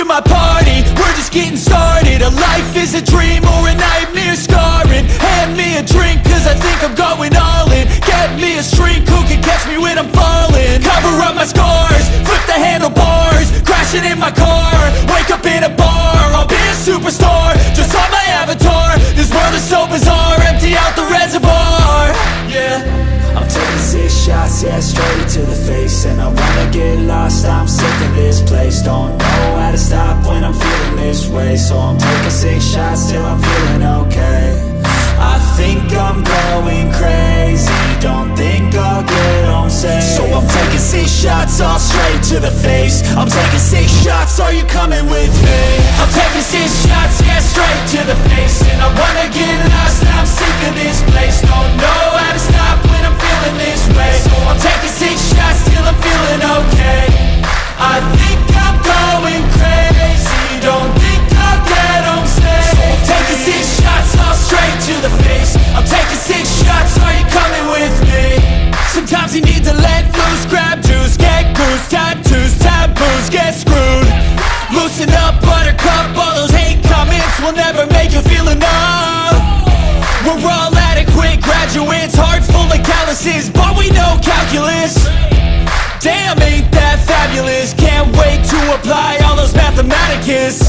to my party, we're just getting started. A life is a dream or a nightmare scarring. Hand me a drink cause I think I'm going all in. Get me a shrink who can catch me when I'm falling. Cover up my scars, flip the handlebars, crashing in my car, wake up in a bar. I'll be a superstar, just on my avatar. This world is so bizarre, empty out the reservoir. Yeah, I'm taking 6 shots, yeah, straight to the face. And I wanna get lost, I'm sick of this place. Don't know how to stop when I'm feeling this way. So I'm taking 6 shots till I'm feeling okay. I think I'm going crazy, don't think I'll get home safe. So I'm taking 6 shots, all straight to the face. I'm taking 6 shots, are you coming with me? I'm taking 6 shots, yeah, straight to the face. And I wanna get lost, I'm sick of this place. Don't know how to stop when I'm feeling this way. So I'm taking 6 shots till I'm feeling okay. I think I'm going crazy, don't think I'll get home safe. So I'm taking 6 shots, all straight to the face. I'm taking 6 shots, are you coming with me? Sometimes you need to let loose, grab juice, get goose, tattoos, taboos, get screwed. Loosen up, buttercup, all those hate comments will never make you feel enough. We're all adequate graduates, heart full of calluses, but we know calculus. Damn, ain't that fabulous? Can't wait to apply all those mathematicus.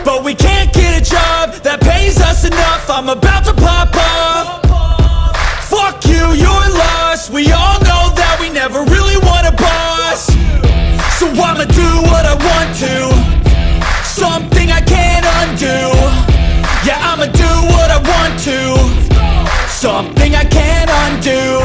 But we can't get a job that pays us enough. I'm about to pop off. Fuck you, you're lost. We all know that we never really want a boss. So I'ma do what I want to, something I can't undo. Yeah, I'ma do what I want to, something I can't undo.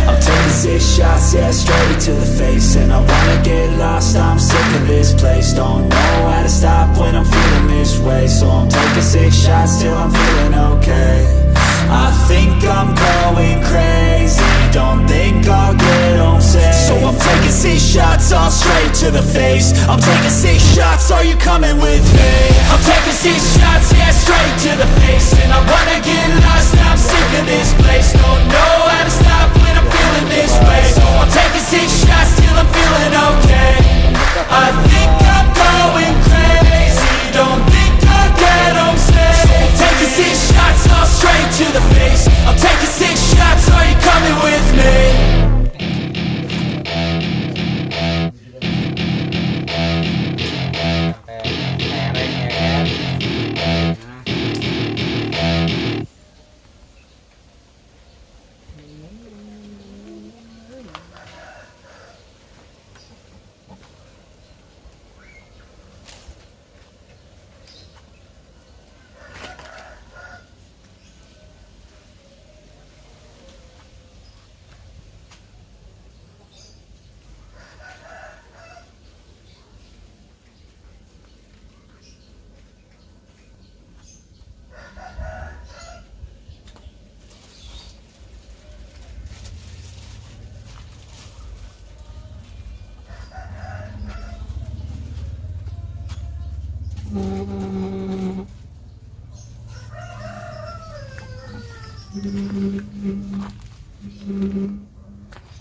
I'm taking 6 shots, yeah, straight to the face. And I wanna get lost, I'm sick of this place. Don't know how to stop when I'm feeling this way. So I'm taking 6 shots till I'm feeling okay. I think I'm going crazy, don't think I'll get home safe. So I'm taking 6 shots, all straight to the face. I'm taking 6 shots, are you coming with me? I'm taking 6 shots, yeah, straight to the face. And I wanna get lost, I'm sick of this place. Don't know how to stop when I'm feeling this way. So I'm taking 6 shots till I'm feeling okay. I think I'm going crazy, don't think I'll get home safe. So I'm taking 6 shots, all straight to the face. I'm taking 6 shots, are you coming with me?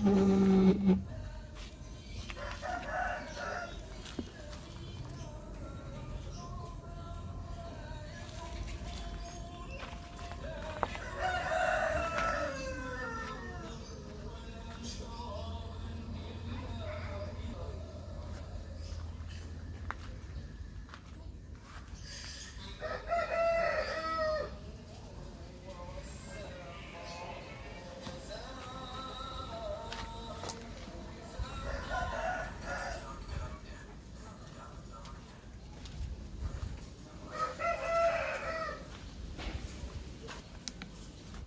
Mm-hmm.